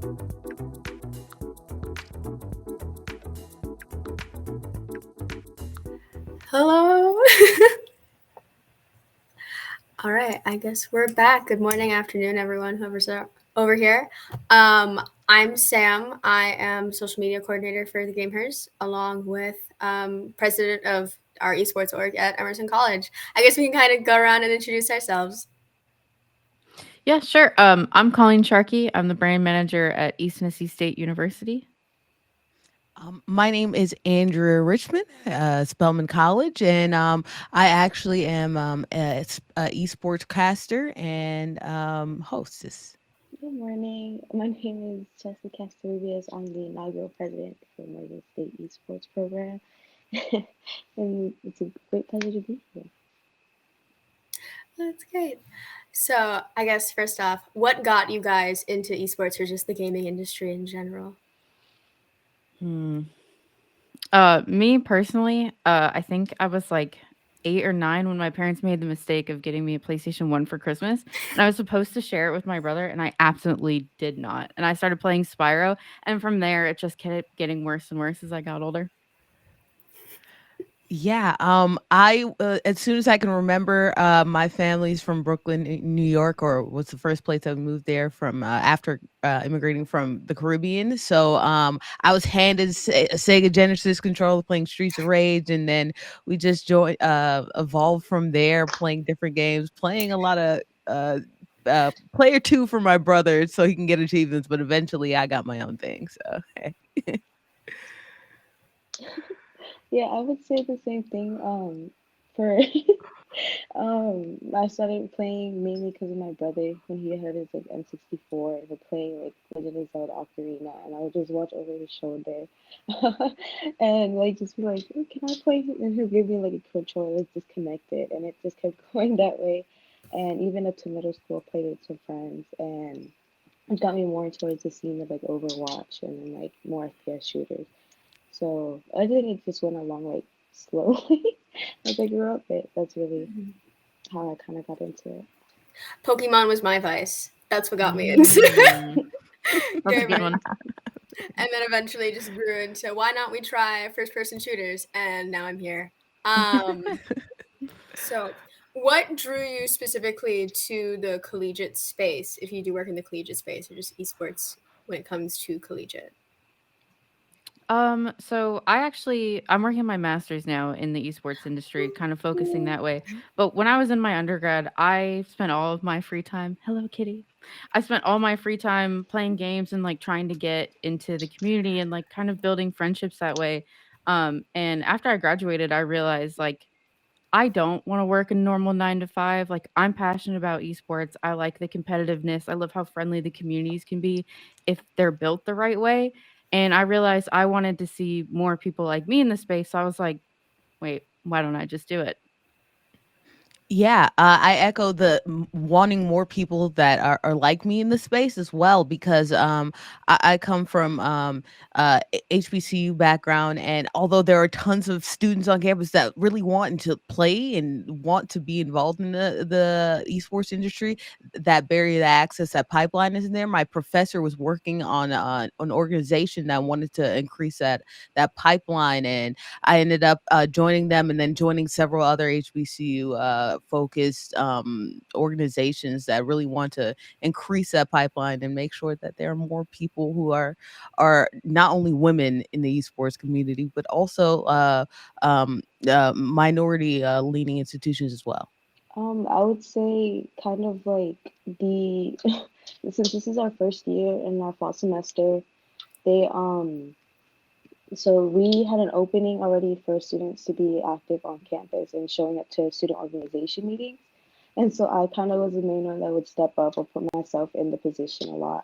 Hello. All right, I guess we're back. Good morning, afternoon, everyone, whoever's over here. I'm Sam. I am social media coordinator for the Gamers, along with president of our esports org at Emerson College. I guess we can kind of go around and introduce ourselves. Yeah, sure. I'm Colleen Sharkey. I'm the brand manager at East Tennessee State University. My name is Andrea Richmond, Spelman College, and I actually am a esports caster and hostess. Good morning. My name is Casarrubias. I'm the inaugural president for Morgan State Esports program. And it's a great pleasure to be here. That's great. So I guess first off, what got you guys into esports or just the gaming industry in general? Me personally, I think I was like 8 or 9 when my parents made the mistake of getting me a PlayStation 1 for Christmas, and I was supposed to share it with my brother, and I absolutely did not. And I started playing Spyro, and from there, it just kept getting worse and worse as I got older. Yeah, I as soon as I can remember, my family's from Brooklyn, New York, or was the first place I moved there from after immigrating from the Caribbean. So I was handed a Sega Genesis controller, playing Streets of Rage, and then we just evolved from there, playing different games, playing a lot of player two for my brother so he can get achievements. But eventually, I got my own thing. So hey. Yeah, I would say the same thing. For I started playing mainly because of my brother when he had his like N64 and would play like Legend of Zelda Ocarina, and I would just watch over his shoulder, and like just be like, "Oh, can I play?" And he'll give me like a controller, let's disconnect it, and it just kept going that way. And even up to middle school, I played with some friends, and it got me more towards the scene of like Overwatch and then like more FPS shooters. So I think it just went along like slowly as I grew up. But that's really how I kind of got into it. Pokemon was my vice. That's what got me into Mm. That's a good gaming. one. And then eventually just grew into why not we try first person shooters, and now I'm here. So what drew you specifically to the collegiate space, if you do work in the collegiate space or just esports when it comes to collegiate? So I'm working on my master's now in the esports industry, kind of focusing that way. But when I was in my undergrad, I spent all of my free time. Hello, kitty. I spent all my free time playing games and like trying to get into the community and like kind of building friendships that way. And after I graduated, I realized like I don't want to work a normal 9 to 5. Like I'm passionate about esports. I like the competitiveness. I love how friendly the communities can be if they're built the right way. And I realized I wanted to see more people like me in the space. So I was like, wait, why don't I just do it? Yeah, I echo the wanting more people that are like me in the space as well because I come from HBCU background, and although there are tons of students on campus that really want to play and want to be involved in the esports industry, that barrier to access, that pipeline isn't there. My professor was working on an organization that wanted to increase that pipeline, and I ended up joining them and then joining several other HBCU focused organizations that really want to increase that pipeline and make sure that there are more people who are not only women in the esports community, but also minority leaning institutions as well. I would say kind of like the since this is our first year in our fall semester, they so we had an opening already for students to be active on campus and showing up to student organization meetings. And so I kind of was the main one that would step up or put myself in the position a lot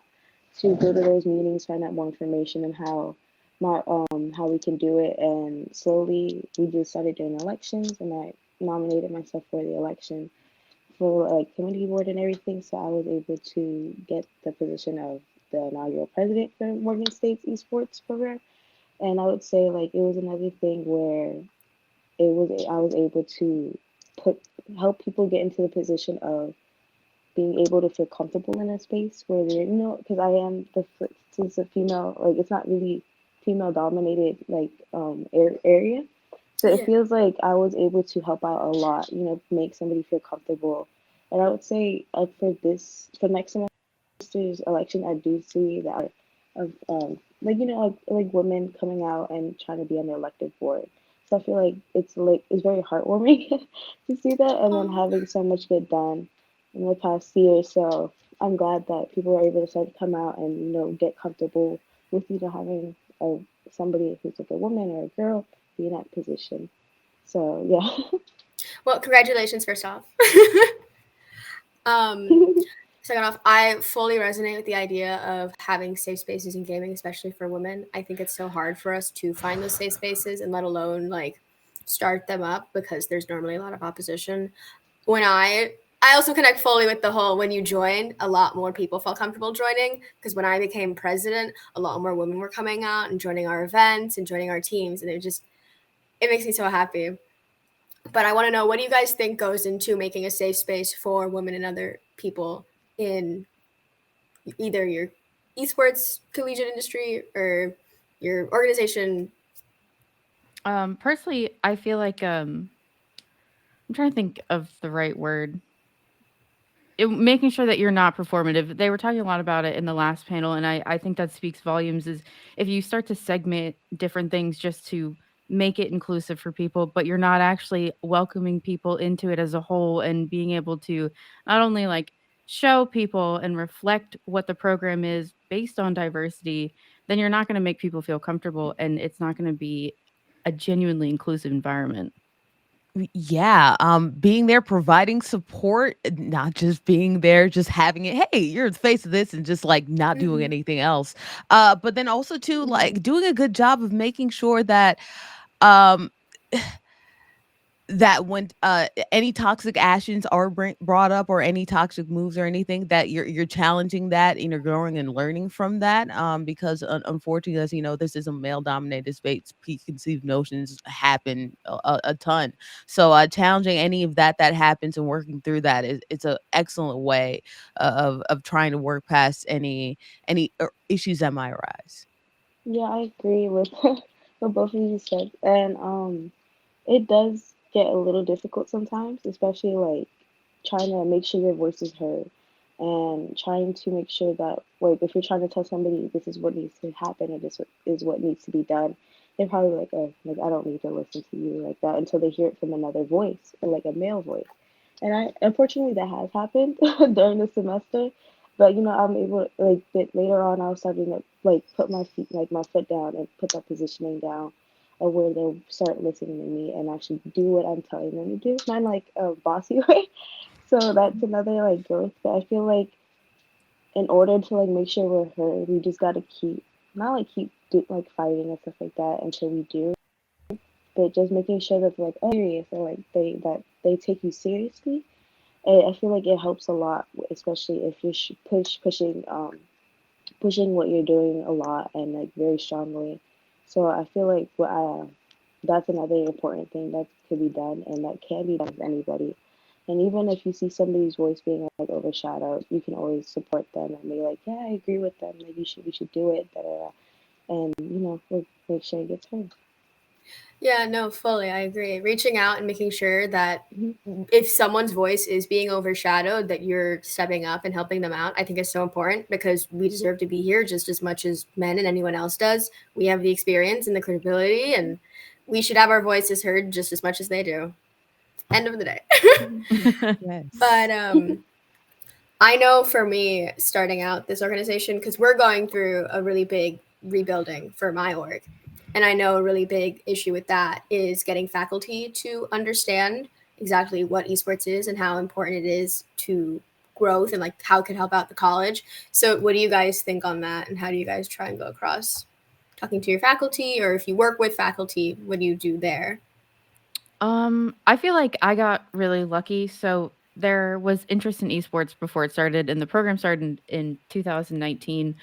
to go to those meetings, find out more information on how we can do it. And slowly we just started doing elections, and I nominated myself for the election for like community board and everything. So I was able to get the position of the inaugural president for Morgan State's esports program. And I would say like it was another thing where I was able to put help people get into the position of being able to feel comfortable in a space where they're, because I am since a female, like it's not really female dominated like area. So it Yeah. feels like I was able to help out a lot, make somebody feel comfortable. And I would say for next semester's election, I do see that of like like women coming out and trying to be on the elected board. So I feel like it's very heartwarming to see that, and then Oh, having so much get done in the past year. So I'm glad that people are able to start to come out and get comfortable with having somebody who's like a woman or a girl be in that position. So yeah. well, congratulations first off. Second off, I fully resonate with the idea of having safe spaces in gaming, especially for women. I think it's so hard for us to find those safe spaces and let alone like start them up because there's normally a lot of opposition. When I also connect fully with the whole when you join, a lot more people felt comfortable joining because when I became president, a lot more women were coming out and joining our events and joining our teams, and it makes me so happy. But I want to know, what do you guys think goes into making a safe space for women and other people in either your esports collegiate industry or your organization? Personally, I feel like I'm trying to think of the right word. Making sure that you're not performative. They were talking a lot about it in the last panel, and I think that speaks volumes. Is if you start to segment different things just to make it inclusive for people, but you're not actually welcoming people into it as a whole and being able to not only like show people and reflect what the program is based on diversity, then you're not going to make people feel comfortable, and it's not going to be a genuinely inclusive environment. Yeah, being there, providing support, not just being there, just having it. Hey, you're the face of this, and just like not doing Mm-hmm. anything else. But then also too, Mhm. like doing a good job of making sure that um that when any toxic actions are brought up, or any toxic moves or anything, that you're challenging that and you're growing and learning from that, because unfortunately, as you know, this is a male dominated space, preconceived notions happen a ton. So challenging any of that happens and working through that is it's an excellent way of trying to work past any issues that might arise. Yeah, I agree with what both of you said. And it does get a little difficult sometimes, especially like trying to make sure your voice is heard and trying to make sure that like if you're trying to tell somebody this is what needs to happen or this is what needs to be done, they're probably like, oh, like I don't need to listen to you like that until they hear it from another voice or like a male voice. And I unfortunately that has happened during the semester. But I'm able like later on I was starting to like put my feet like my foot down and put that positioning down of where they'll start listening to me and actually do what I'm telling them to do. Not like a bossy way. So that's another like growth. But I feel like in order to like make sure we're heard, we just gotta keep not like like fighting and stuff like that until we do, but just making sure that they're like oh serious or like they take you seriously. I feel like it helps a lot, especially if you're pushing what you're doing a lot and like very strongly. So I feel like that's another important thing that could be done and that can be done with anybody. And even if you see somebody's voice being like overshadowed, you can always support them and be like, yeah, I agree with them. Like we should do it, better, and like, make sure it gets heard. Yeah, no, fully. I agree. Reaching out and making sure that Hmm. if someone's voice is being overshadowed, that you're stepping up and helping them out, I think is so important because we deserve to be here just as much as men and anyone else does. We have the experience and the credibility, and we should have our voices heard just as much as they do. End of the day. Hmm. But Yes. I know for me, starting out this organization, because we're going through a really big rebuilding for my org. And I know a really big issue with that is getting faculty to understand exactly what esports is and how important it is to growth and like how it could help out the college. So, what do you guys think on that? And how do you guys try and go across talking to your faculty? Or if you work with faculty, what do you do there? I feel like I got really lucky. So there was interest in esports before it started, and the program started in 2019.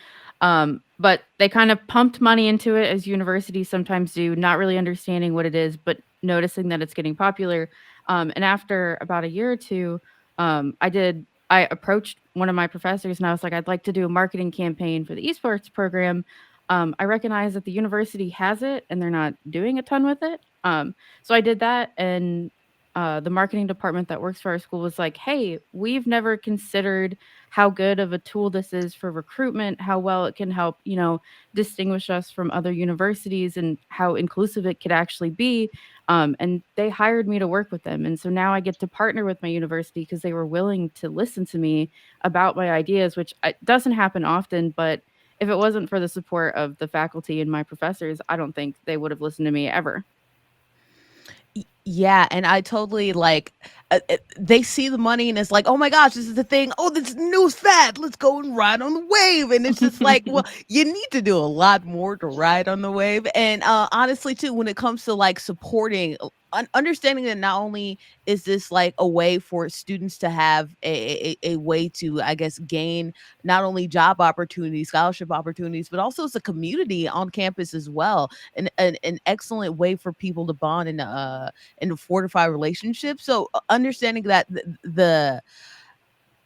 But they kind of pumped money into it, as universities sometimes do, not really understanding what it is, but noticing that it's getting popular. And after about a year or two, I did I approached one of my professors and I was like, I'd like to do a marketing campaign for the esports program. I recognize that the university has it and they're not doing a ton with it. So I did that, and the marketing department that works for our school was like, "Hey, we've never considered how good of a tool this is for recruitment, how well it can help, distinguish us from other universities, and how inclusive it could actually be." And they hired me to work with them. And so now I get to partner with my university because they were willing to listen to me about my ideas, which doesn't happen often. But if it wasn't for the support of the faculty and my professors, I don't think they would have listened to me ever. Yeah, and I totally like they see the money and it's like, oh my gosh, this is the thing. Oh, this new fad. Let's go and ride on the wave. And it's just like, well, you need to do a lot more to ride on the wave. And honestly, too, when it comes to like supporting, understanding that not only is this like a way for students to have a way to, I guess, gain not only job opportunities, scholarship opportunities, but also as a community on campus as well. An excellent way for people to bond and to fortify relationships. So understanding that the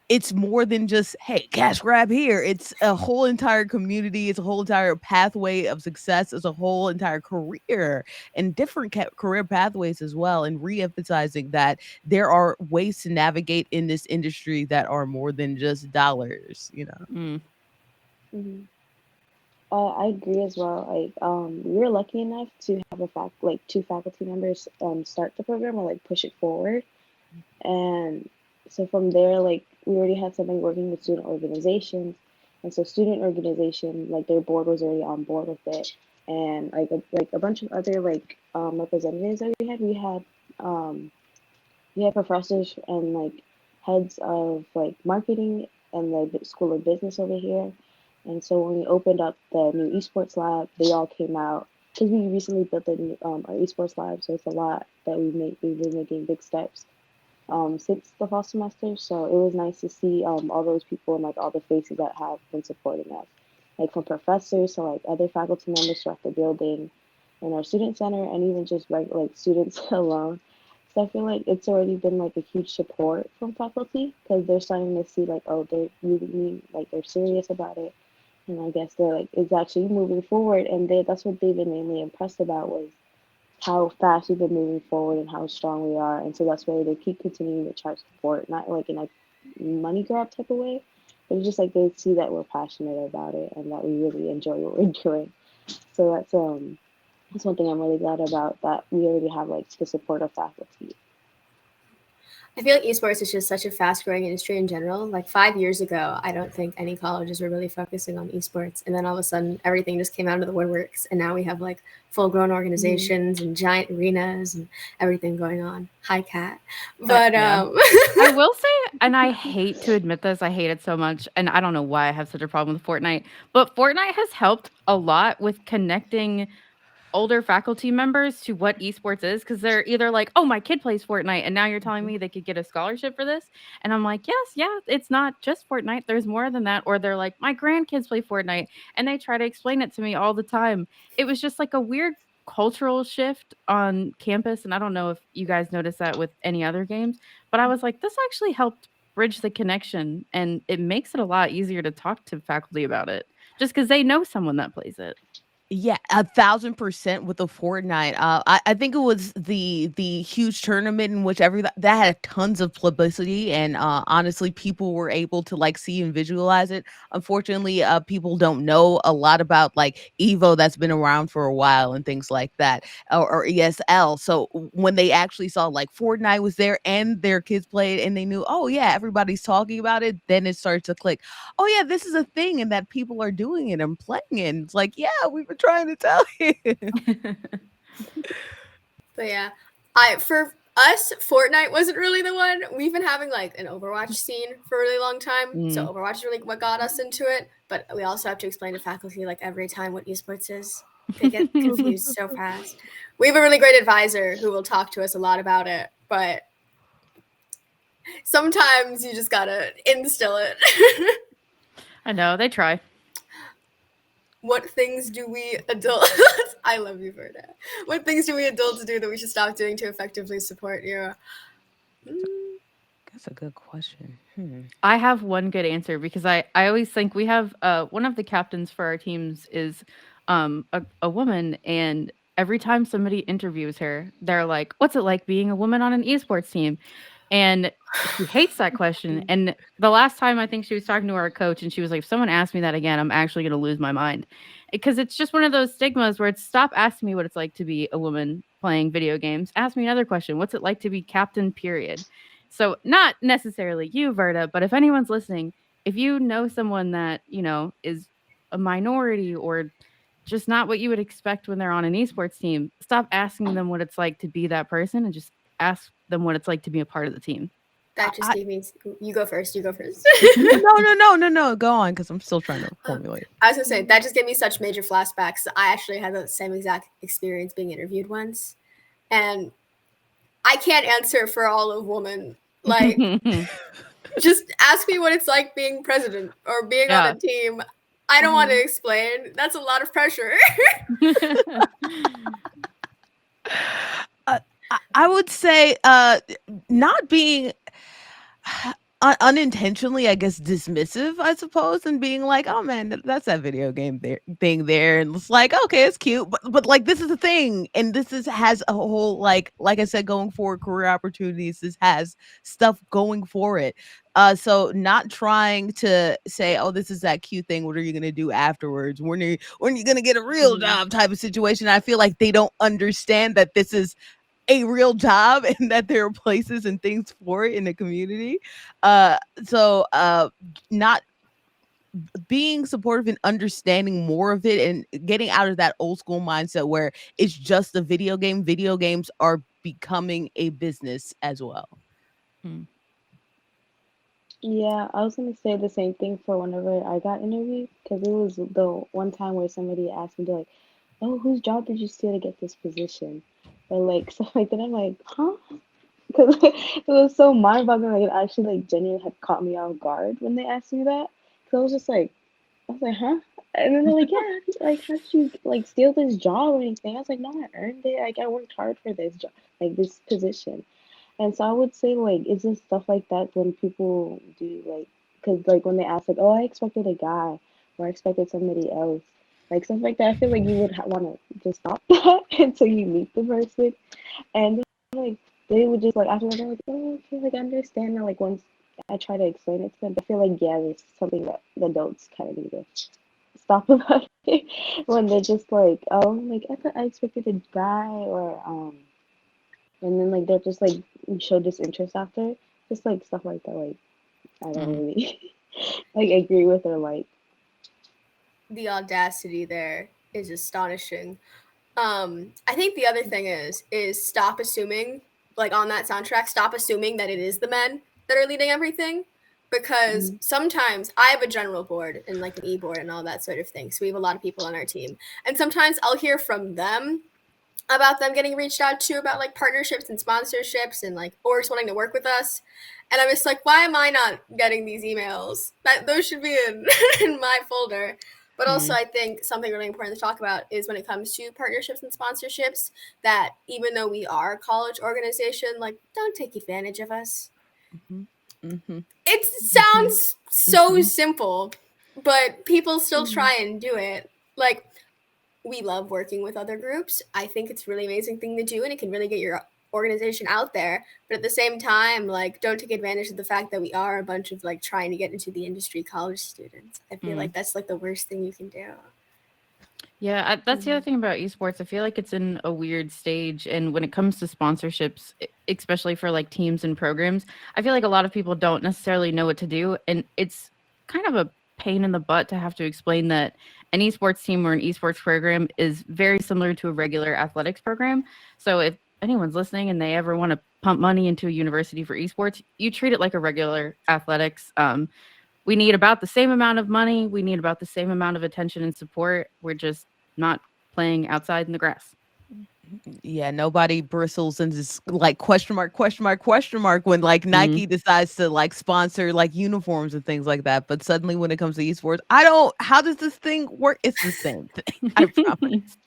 it's more than just, hey, cash grab here. It's a whole entire community. It's a whole entire pathway of success. It's a whole entire career and different career pathways as well. And re-emphasizing that there are ways to navigate in this industry that are more than just dollars, you know? Mm. Hmm. I agree as well. Like, we were lucky enough to have like two faculty members start the program or like push it forward. And so from there, like we already had somebody working with student organizations, and so student organization, like their board was already on board with it, and like a bunch of other like representatives that um, we had professors and like heads of like marketing and the School of Business over here. And so when we opened up the new esports lab, they all came out because we recently built our esports lab, so it's a lot that we made. We've been making big steps since the fall semester. So it was nice to see all those people and like all the faces that have been supporting us, like from professors to like other faculty members throughout the building, and our student center, and even just regular like students alone. So I feel like it's already been like a huge support from faculty because they're starting to see like, oh, they're really like they're serious about it, and I guess they're like it's actually moving forward, and that's what they've been mainly impressed about was how fast we've been moving forward and how strong we are. And so that's why they keep continuing to try to support, not like in a money grab type of way, but it's just like they see that we're passionate about it and that we really enjoy what we're doing. So that's one thing I'm really glad about, that we already have like the support of faculty. I feel like esports is just such a fast growing industry in general. Like 5 years ago, I don't think any colleges were really focusing on esports. And then all of a sudden, everything just came out of the woodworks. And now we have like full grown organizations and giant arenas and everything going on. Hi, Kat. But Yeah. I will say, and I hate to admit this, I hate it so much, and I don't know why I have such a problem with Fortnite, but Fortnite has helped a lot with connecting older faculty members to what esports is, because they're either like, oh, my kid plays Fortnite and now you're telling me they could get a scholarship for this, and I'm like, yes, yeah, it's not just Fortnite, there's more than that. Or they're like, my grandkids play Fortnite, and they try to explain it to me all the time. It was just like a weird cultural shift on campus, and I don't know if you guys noticed that with any other games, but I was like, this actually helped bridge the connection, and it makes it a lot easier to talk to faculty about it just because they know someone that plays it. Yeah, 1,000% with the Fortnite. I think it was the huge tournament in which that had tons of publicity, and honestly, people were able to like see and visualize it. Unfortunately, people don't know a lot about like Evo that's been around for a while and things like that, or ESL. So when they actually saw like Fortnite was there and their kids played, and they knew, oh yeah, everybody's talking about it, then it started to click. Oh yeah, this is a thing and that people are doing it and playing it. And it's like, yeah, we were trying to tell you. But yeah, for us, Fortnite wasn't really the one. We've been having like an Overwatch scene for a really long time. So Overwatch is really what got us into it. But we also have to explain to faculty like every time what esports is. They get confused so fast. We have a really great advisor who will talk to us a lot about it, but sometimes you just gotta instill it. I know, they try. What things do we adults I love you for that. What things do we adults do that we should stop doing to effectively support you? That's a good question. I have one good answer because I always think we have one of the captains for our teams is a woman, and every time somebody interviews her, they're like, "What's it like being a woman on an esports team?" And she hates that question. And the last time I think she was talking to our coach, and she was like, "If someone asks me that again, I'm actually going to lose my mind," because it's just one of those stigmas where it's stop asking me what it's like to be a woman playing video games. Ask me another question: What's it like to be captain? Period. So, not necessarily you, Verta, but if anyone's listening, if you know someone that, is a minority or just not what you would expect when they're on an esports team, stop asking them what it's like to be that person and just ask them what it's like to be a part of the team. That just gave me. You go first. You go first. No. Go on, because I'm still trying to formulate. I was gonna say that just gave me such major flashbacks. I actually had the same exact experience being interviewed once, and I can't answer for all of women. Like, just ask me what it's like being president or being on a team. I don't want to explain. That's a lot of pressure. I would say not being unintentionally, I guess, dismissive, I suppose, and being like, oh man, that's that video game thing there, and it's like, okay, it's cute, but like, this is the thing, and has a whole, like I said, going forward, career opportunities. This has stuff going for it. So not trying to say, oh, this is that cute thing, what are you gonna do afterwards, when are you gonna get a real job type of situation. I feel like they don't understand that this is a real job and that there are places and things for it in the community. So not being supportive and understanding more of it and getting out of that old school mindset where it's just a video game. Video games are becoming a business as well. Yeah, I was gonna say the same thing for whenever I got interviewed, because it was the one time where somebody asked me, like, "Oh, whose job did you steal to get this position?" Or like stuff like that. I'm like, huh? Because it was so mind-boggling. Like, it actually like genuinely had caught me off guard when they asked me that. Because I was like, huh? And then they're like, yeah, like, how did you like steal this job or anything? I was like, no, I earned it. Like, I worked hard for this job, like this position. And so I would say, like, it's just stuff like that when people do, like, because, like, when they ask, like, oh, I expected a guy or I expected somebody else, like, stuff like that, I feel like you would want to just stop that until you meet the person. And, like, they would just, like, after that, they're like, oh, okay, like, I understand now, like, once I try to explain it to them, I feel like, yeah, it's something that the adults kind of need to stop about it when they're just like, oh, like, I thought I expected a guy or, and then like they're just like show disinterest after, just like stuff like that. Like I don't really like agree with or like. The audacity there is astonishing. I think the other thing is stop assuming, like on that soundtrack, stop assuming that it is the men that are leading everything. Because sometimes I have a general board and like an e-board and all that sort of thing. So we have a lot of people on our team. And sometimes I'll hear from them about them getting reached out to about like partnerships and sponsorships and like orgs wanting to work with us. And I'm just like, why am I not getting these emails? Those should be in, in my folder. But also, I think something really important to talk about is when it comes to partnerships and sponsorships, that even though we are a college organization, like, don't take advantage of us. It sounds so simple, but people still try and do it. Like, we love working with other groups. I think it's a really amazing thing to do, and it can really get your organization out there. But at the same time, like, don't take advantage of the fact that we are a bunch of like trying to get into the industry college students. I feel like that's like the worst thing you can do. Yeah, that's the other thing about esports. I feel like it's in a weird stage. And when it comes to sponsorships, especially for like teams and programs, I feel like a lot of people don't necessarily know what to do. And it's kind of a pain in the butt to have to explain that an esports team or an esports program is very similar to a regular athletics program. So if anyone's listening and they ever want to pump money into a university for esports, you treat it like a regular athletics. We need about the same amount of money. We need about the same amount of attention and support. We're just not playing outside in the grass. Yeah, nobody bristles and just like question mark when like Nike decides to like sponsor like uniforms and things like that. But suddenly when it comes to esports, how does this thing work? It's the same thing. I promise.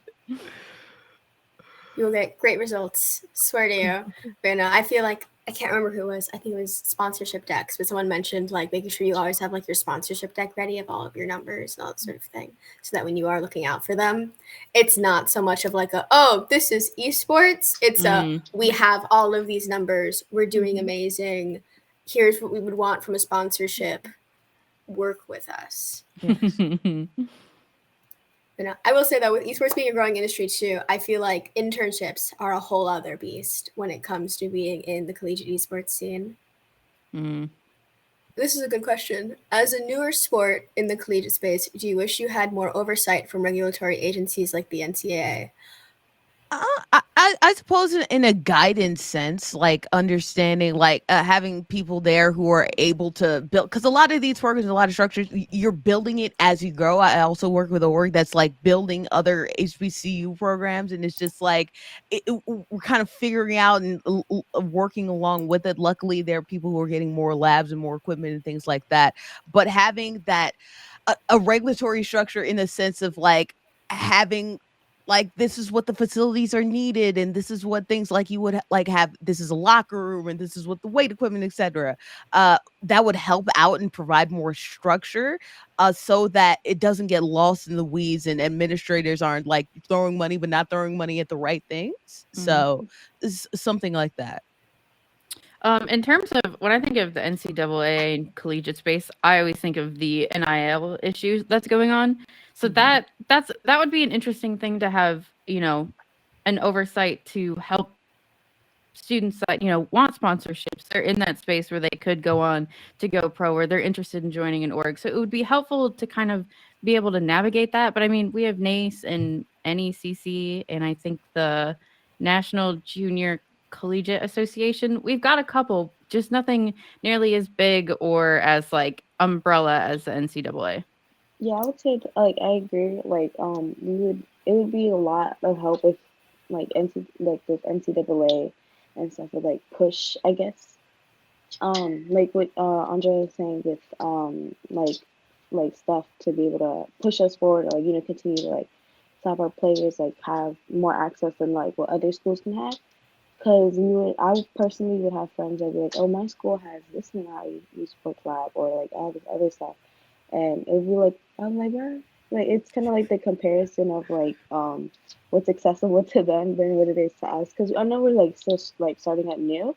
You'll get great results. Swear to you. But I feel like I can't remember who it was. I think it was sponsorship decks, but someone mentioned like making sure you always have like your sponsorship deck ready of all of your numbers and all that sort of thing, so that when you are looking out for them, it's not so much of like a, oh, this is esports. It's we have all of these numbers. We're doing amazing. Here's what we would want from a sponsorship. Work with us. Yes. But I will say that with esports being a growing industry too, I feel like internships are a whole other beast when it comes to being in the collegiate esports scene. This is a good question. As a newer sport in the collegiate space, do you wish you had more oversight from regulatory agencies like the NCAA? I suppose in a guidance sense, like understanding, like having people there who are able to build, because a lot of these programs, a lot of structures, you're building it as you grow. I also work with a org that's like building other HBCU programs, and it's just like we're kind of figuring out and working along with it. Luckily, there are people who are getting more labs and more equipment and things like that. But having that a regulatory structure in a sense of like having like this is what the facilities are needed and this is what things like you would like have, this is a locker room and this is what the weight equipment, etc. That would help out and provide more structure, so that it doesn't get lost in the weeds and administrators aren't like throwing money but not throwing money at the right things. So something like that. In terms of when I think of the NCAA and collegiate space, I always think of the NIL issues that's going on. So that would be an interesting thing to have, an oversight to help students that want sponsorships. They're in that space where they could go on to go pro, or they're interested in joining an org. So it would be helpful to kind of be able to navigate that. But I mean, we have NACE and NECC, and I think the National Junior Collegiate Association. We've got a couple, just nothing nearly as big or as like umbrella as the NCAA. Yeah, I would say like I agree. Like it would be a lot of help if like this NCAA and stuff would like push, I guess. Like what Andrea was saying with like stuff to be able to push us forward, or like continue to like have our players like have more access than like what other schools can have. Because I personally would have friends that would be like, oh, my school has this many sports lab, or like all this other stuff, and it would be like, I'm like, bro, like it's kind of like the comparison of like what's accessible to them than what it is to us. Because I know we're like still like starting at new,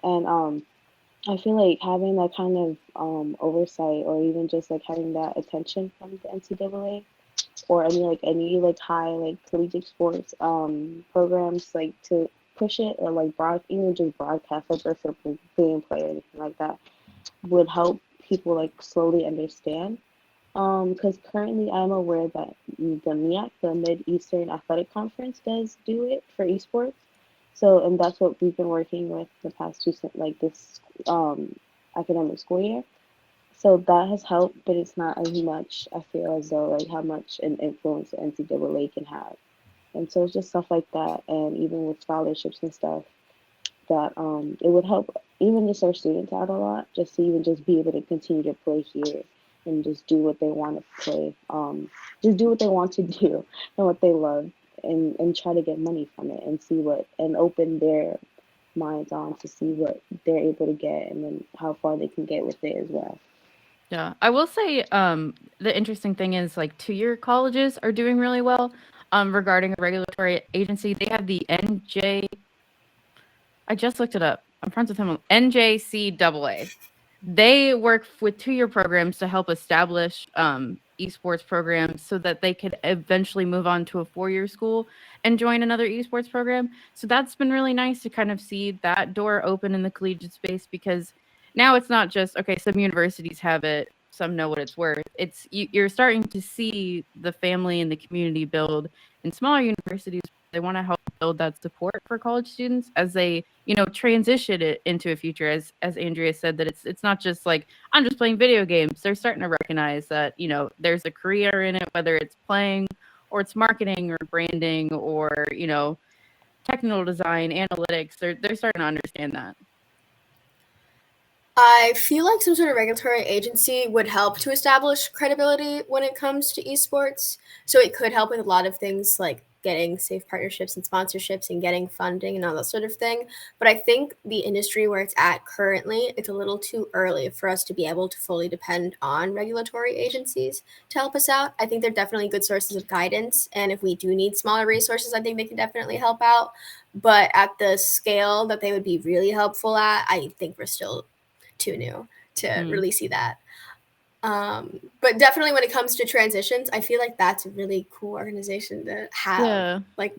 and I feel like having that kind of oversight, or even just like having that attention from the NCAA, or any high like collegiate sports programs, like to push it, or like even just broadcast like or for gameplay or anything like that, would help people like slowly understand. Because currently I'm aware that the MIAC, the Mid Eastern Athletic Conference, does do it for esports. So, and that's what we've been working with the past this academic school year. So that has helped, but it's not as much. I feel as though like how much an influence the NCAA can have, and so it's just stuff like that, and even with scholarships and stuff, that it would help even just our students out a lot, just to even just be able to continue to play here and just do what they want to play, just do what they want to do and what they love, and try to get money from it, and see what, and open their minds on to see what they're able to get, and then how far they can get with it as well. Yeah, I will say the interesting thing is like 2-year colleges are doing really well regarding a regulatory agency. They have the NJ. I just looked it up. I'm friends with him. NJCAA. They work with 2-year programs to help establish esports programs so that they could eventually move on to a 4-year school and join another esports program. So that's been really nice to kind of see that door open in the collegiate space, because now it's not just, okay, some universities have it, some know what it's worth. It's you're starting to see the family and the community build in smaller universities. They want to help build that support for college students as they, transition it into a future. As Andrea said, that it's not just like, I'm just playing video games. They're starting to recognize that, there's a career in it, whether it's playing or it's marketing or branding or, technical design, analytics. They're starting to understand that. I feel like some sort of regulatory agency would help to establish credibility when it comes to esports. So it could help with a lot of things like getting safe partnerships and sponsorships and getting funding and all that sort of thing. But I think the industry where it's at currently, it's a little too early for us to be able to fully depend on regulatory agencies to help us out. I think they're definitely good sources of guidance. And if we do need smaller resources, I think they can definitely help out. But at the scale that they would be really helpful at, I think we're still too new to really see that. But definitely when it comes to transitions, I feel like that's a really cool organization to have. Yeah. Like,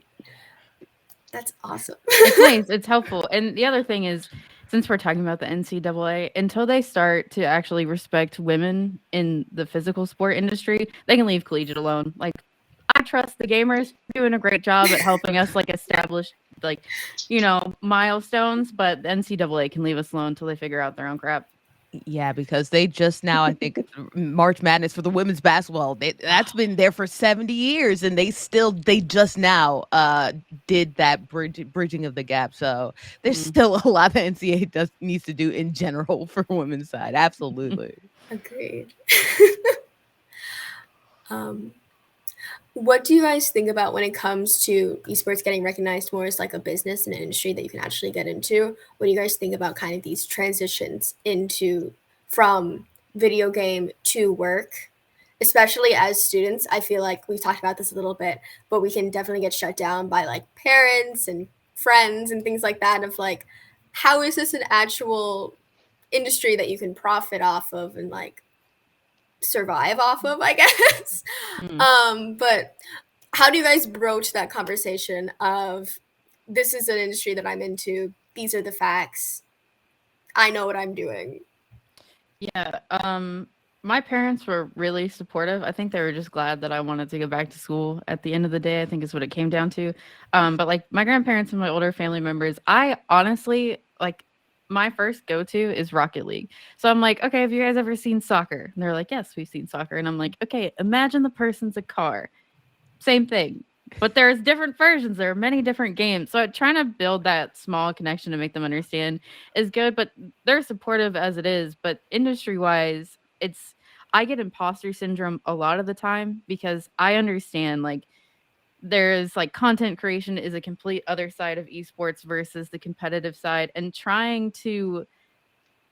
that's awesome. It's nice. It's helpful. And the other thing is, since we're talking about the NCAA, until they start to actually respect women in the physical sport industry, they can leave collegiate alone. Like, I trust the gamers doing a great job at helping us like establish like, milestones, but the NCAA can leave us alone until they figure out their own crap. Yeah, because they just now, I think, March Madness for the women's basketball. That's been there for 70 years, and they just now did that bridging of the gap. So there's still a lot that NCAA needs to do in general for women's side. Absolutely. Agreed. What do you guys think about when it comes to esports getting recognized more as like a business and an industry that you can actually get into? What do you guys think about kind of these transitions from video game to work? Especially as students, I feel like we've talked about this a little bit, but we can definitely get shut down by like parents and friends and things like that of like, how is this an actual industry that you can profit off of and like survive off of, I guess. But how do you guys broach that conversation of this is an industry that I'm into, these are the facts, I know what I'm doing? Yeah. My parents were really supportive. I think they were just glad that I wanted to go back to school at the end of the day, I think is what it came down to. But like my grandparents and my older family members, I honestly like my first go-to is Rocket League. So I'm like, okay, have you guys ever seen soccer? And they're like, yes, we've seen soccer. And I'm like, okay, imagine the person's a car. Same thing. But there's different versions. There are many different games. So trying to build that small connection to make them understand is good, but they're supportive as it is. But industry-wise, I get imposter syndrome a lot of the time because I understand like there's like content creation is a complete other side of esports versus the competitive side, and trying to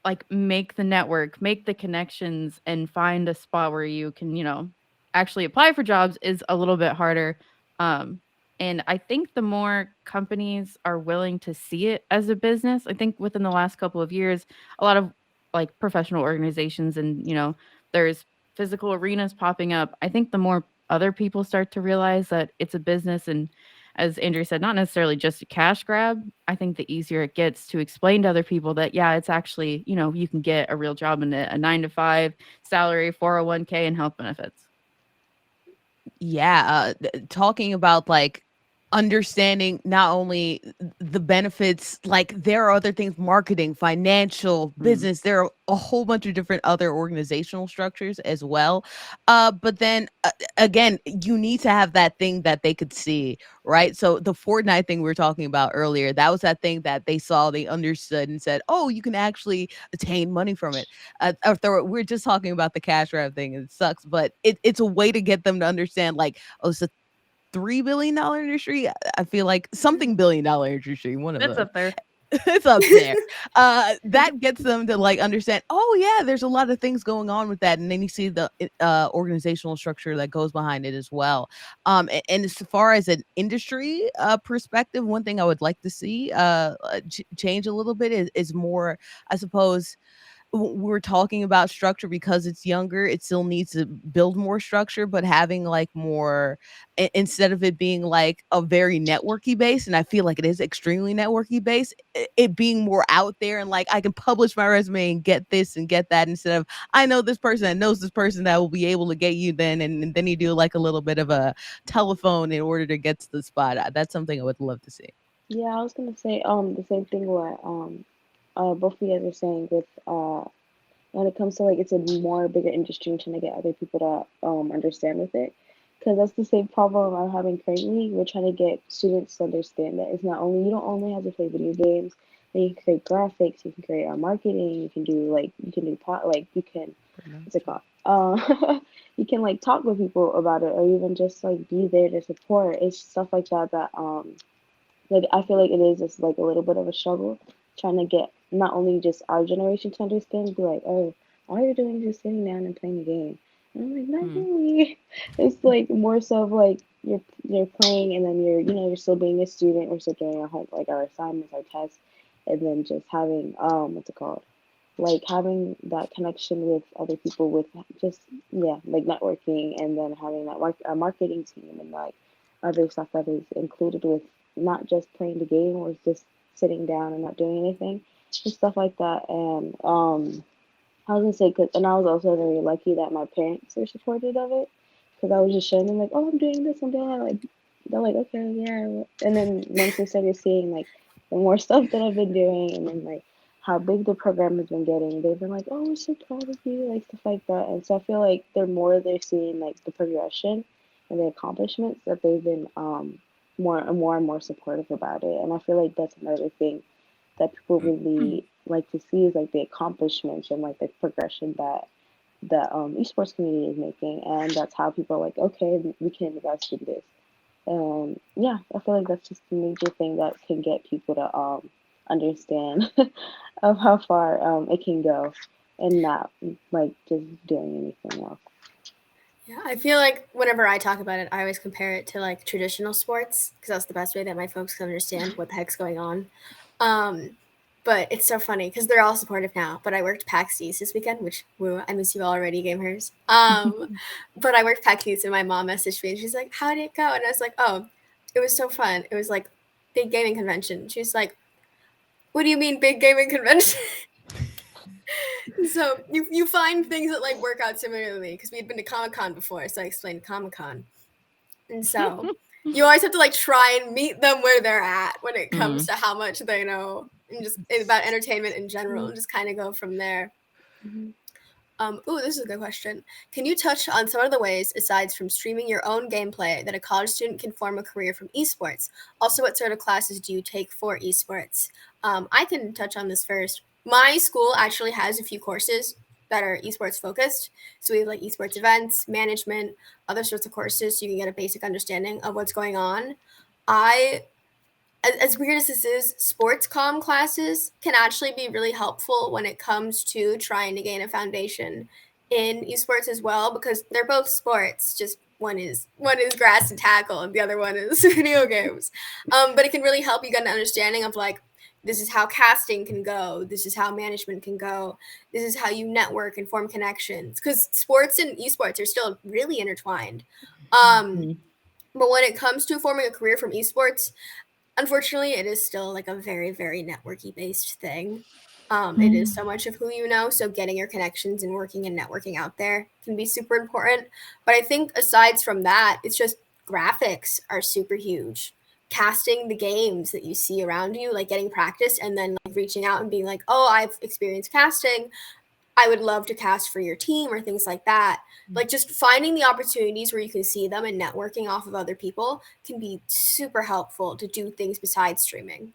like make the network, make the connections and find a spot where you can, actually apply for jobs is a little bit harder. And I think the more companies are willing to see it as a business, I think within the last couple of years, a lot of like professional organizations and, there's physical arenas popping up. I think the more other people start to realize that it's a business and, as Andrea said, not necessarily just a cash grab. I think the easier it gets to explain to other people that, yeah, it's actually, you can get a real job in a 9-to-5 salary, 401k, and health benefits. Yeah, talking about like understanding not only the benefits, like there are other things, marketing, financial, business, there are a whole bunch of different other organizational structures as well. But then again, you need to have that thing that they could see, right? So the Fortnite thing we were talking about earlier, that was that thing that they saw, they understood and said, oh, you can actually attain money from it. We're just talking about the cash grab thing and it sucks, but it's a way to get them to understand like, oh, it's a $3 billion industry. I feel like something $billion industry, one of That's those. up there. It's up there. That gets them to like understand, oh yeah, there's a lot of things going on with that. And then you see the organizational structure that goes behind it as well. And as far as an industry perspective, one thing I would like to see change a little bit is more, I suppose, we're talking about structure because it's younger, it still needs to build more structure, but having like more instead of it being like a very networky base, and I feel like it is extremely networky based, it being more out there and like I can publish my resume and get this and get that, instead of I know this person that knows this person that will be able to get you then, and then you do like a little bit of a telephone in order to get to the spot. That's something I would love to see. Yeah, I was gonna say the same thing what both of you guys are saying with when it comes to like it's a more bigger industry and trying to get other people to understand with it, because that's the same problem I'm having currently. We're trying to get students to understand that it's not only you don't only have to play video games, then you can create graphics, you can create marketing, you can do like you can do pot like you can what's it called? You can like talk with people about it, or even just like be there to support. It's stuff like that that like I feel like it is just like a little bit of a struggle trying to get not only just our generation to understand, be like, oh, all you're doing is just sitting down and playing the game. And I'm like, not Mm. really. It's like more so of like you're playing and then you're still being a student, we're still doing our home like our assignments, our tests, and then just having what's it called? Like having that connection with other people with just yeah, like networking and then having that a marketing team and like other stuff that is included with not just playing the game or just sitting down and not doing anything, just stuff like that. And I was gonna say, cause, and I was also very lucky that my parents were supportive of it, because I was just showing them like, oh, I'm doing this, I'm doing that. Like, they're like, okay, yeah. And then once they started seeing like the more stuff that I've been doing, and then like how big the program has been getting, they've been like, oh, we're so proud of you, like stuff like that. And so I feel like they're seeing like the progression and the accomplishments that they've been more and more supportive about it. And I feel like that's another thing that people really like to see is like the accomplishments and like the progression that the esports community is making, and that's how people are like, okay, we can invest in this. And yeah, I feel like that's just a major thing that can get people to understand of how far it can go, and not like just doing anything else. Yeah, I feel like whenever I talk about it, I always compare it to like traditional sports because that's the best way that my folks can understand what the heck's going on. Um, but it's so funny because they're all supportive now. But I worked PAX East this weekend, which woo, I miss you already, gamers. But I worked PAX East and my mom messaged me and she's like, "How did it go?" And I was like, "Oh, it was so fun. It was like big gaming convention." She's like, "What do you mean big gaming convention?" So you find things that like work out similarly because we had been to Comic-Con before, so I explained Comic-Con. And so you always have to like try and meet them where they're at when it comes to how much they know and just about entertainment in general and just kind of go from there. Mm-hmm. This is a good question. Can you touch on some of the ways, aside from streaming your own gameplay, that a college student can form a career from esports? Also, what sort of classes do you take for esports? I can touch on this first. My school actually has a few courses that are esports focused. So we have like esports events, management, other sorts of courses so you can get a basic understanding of what's going on. I as weird as this is, sports comm classes can actually be really helpful when it comes to trying to gain a foundation in esports as well because they're both sports. Just one is grass and tackle, and the other one is video games. But it can really help you get an understanding of like this is how casting can go, this is how management can go, this is how you network and form connections. Because sports and esports are still really intertwined. Um, but when it comes to forming a career from esports, unfortunately, it is still like a very, very networky based thing. It is so much of who you know. So getting your connections and working and networking out there can be super important. But I think aside from that, it's just graphics are super huge. Casting the games that you see around you, like getting practice and then like reaching out and being like, oh, I've experienced casting. I would love to cast for your team or things like that. Like just finding the opportunities where you can see them and networking off of other people can be super helpful to do things besides streaming.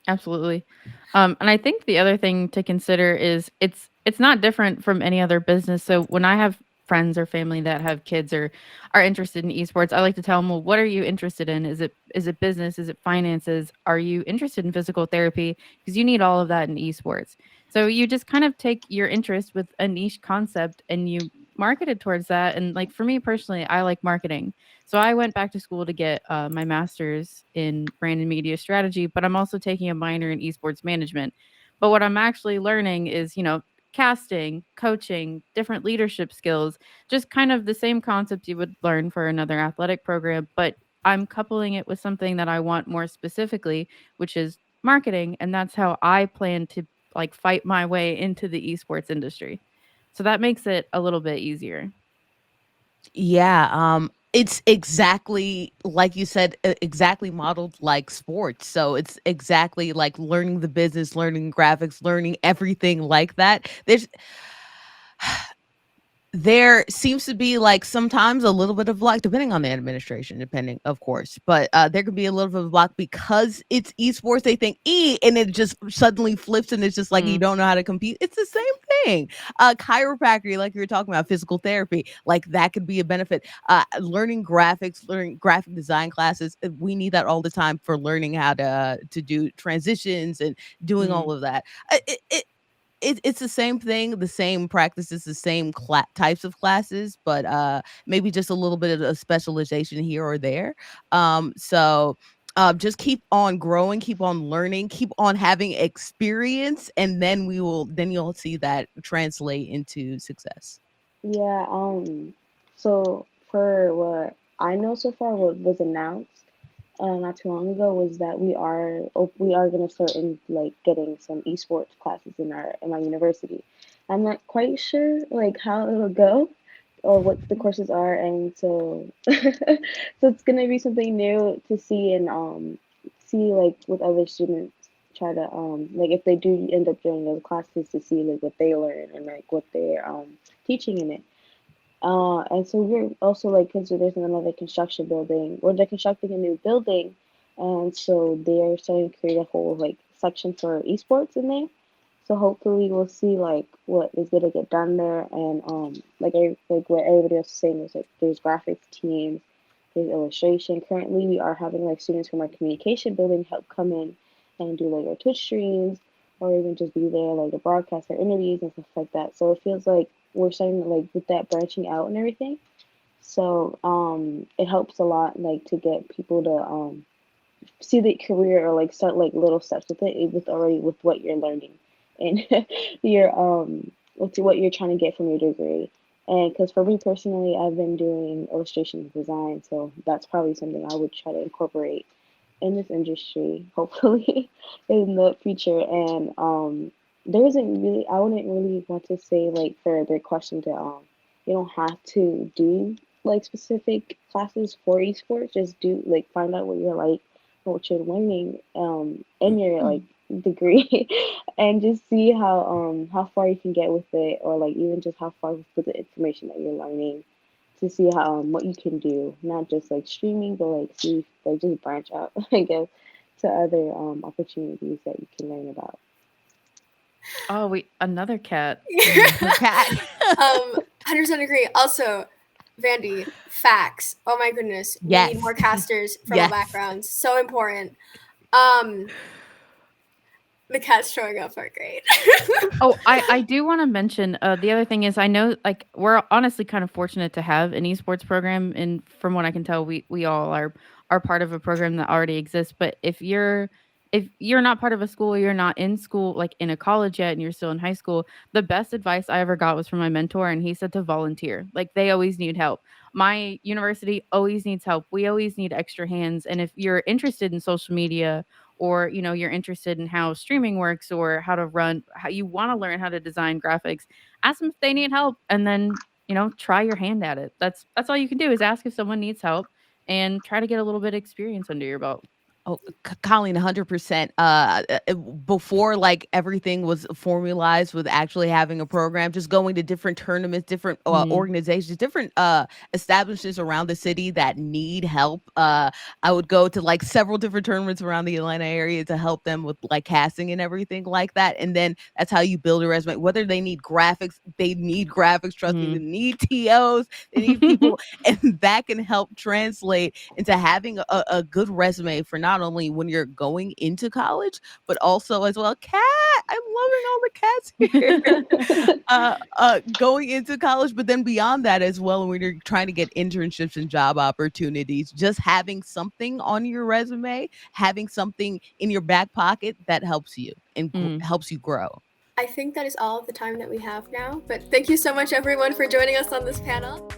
Absolutely. And I think the other thing to consider is it's not different from any other business. So when I have friends or family that have kids or are interested in esports, I like to tell them, well, what are you interested in? Is it business? Is it finances? Are you interested in physical therapy? Because you need all of that in esports. So you just kind of take your interest with a niche concept and you market it towards that. And like for me personally, I like marketing. So I went back to school to get my master's in brand and media strategy, but I'm also taking a minor in esports management. But what I'm actually learning is, casting, coaching, different leadership skills, just kind of the same concept you would learn for another athletic program, but I'm coupling it with something that I want more specifically, which is marketing. And that's how I plan to like fight my way into the esports industry. So that makes it a little bit easier. Yeah, it's exactly like you said, exactly modeled like sports. So it's exactly like learning the business, learning graphics, learning everything like that. There seems to be like sometimes a little bit of luck depending on the administration, depending of course, but there could be a little bit of luck because it's esports. They think and it just suddenly flips and it's just like you don't know how to compete. It's the same thing. Chiropractic, like you were talking about, physical therapy, like that could be a benefit. Learning graphics, learning graphic design classes, we need that all the time for learning how to do transitions and doing all of that. It's the same thing, the same practices, the same types of classes, but maybe just a little bit of a specialization here or there. Just keep on growing, keep on learning, keep on having experience, and then you'll see that translate into success. Yeah, so for what I know so far, what was announced not too long ago was that we are gonna start in like getting some esports classes in my university. I'm not quite sure like how it'll go or what the courses are, and so so it's gonna be something new to see and see like with other students try to like if they do end up joining those classes to see like what they learn and like what they're teaching in it. And so we're also like, because there's another construction building, or they're constructing a new building, and so they're starting to create a whole like section for esports in there. So hopefully we'll see like what is gonna get done there, and like what everybody else is saying is like there's graphics teams, there's illustration. Currently, we are having like students from our communication building help come in and do like our Twitch streams, or even just be there like to broadcast their interviews and stuff like that. So it feels like we're starting to like with that branching out and everything. So it helps a lot like to get people to see the career or like start like little steps with it with already with what you're learning and your with what you're trying to get from your degree. And because for me personally, I've been doing illustration and design, so that's probably something I would try to incorporate in this industry, hopefully, in the future. And there isn't really, I wouldn't really want to say like for the question to you don't have to do like specific classes for esports. Just do like find out what you're like, what you're learning in your like degree, and just see how far you can get with it, or like even just how far with the information that you're learning to see how what you can do, not just like streaming, but like see like just branch out, I guess, to other opportunities that you can learn about. Oh, wait, another cat. Cat. 100% agree. Also, Vandy, facts. Oh my goodness. We Yes. need more casters from Yes. all backgrounds. So important. The cats showing up are great. Oh, I do want to mention the other thing is I know like we're honestly kind of fortunate to have an esports program, and from what I can tell, we all are part of a program that already exists. But if you're not part of a school, you're not in school like in a college yet, and you're still in high school, the best advice I ever got was from my mentor, and he said to volunteer. Like they always need help. My university always needs help. We always need extra hands, and if you're interested in social media or you're interested in how streaming works or how you want to learn how to design graphics, ask them if they need help, and then try your hand at it. That's all you can do is ask if someone needs help and try to get a little bit of experience under your belt. Oh, Colleen, 100%. Before like everything was formalized with actually having a program, just going to different tournaments, different organizations, different establishments around the city that need help. I would go to like several different tournaments around the Atlanta area to help them with like casting and everything like that. And then that's how you build a resume. Whether they need graphics, they need graphics. Trust me, they need TOs, they need people, and that can help translate into having a good resume for not only when you're going into college, but also as well. Cat, I'm loving all the cats here. Going into college, but then beyond that as well, when you're trying to get internships and job opportunities, just having something on your resume, having something in your back pocket that helps you and helps you grow. I think that is all of the time that we have now. But thank you so much, everyone, for joining us on this panel.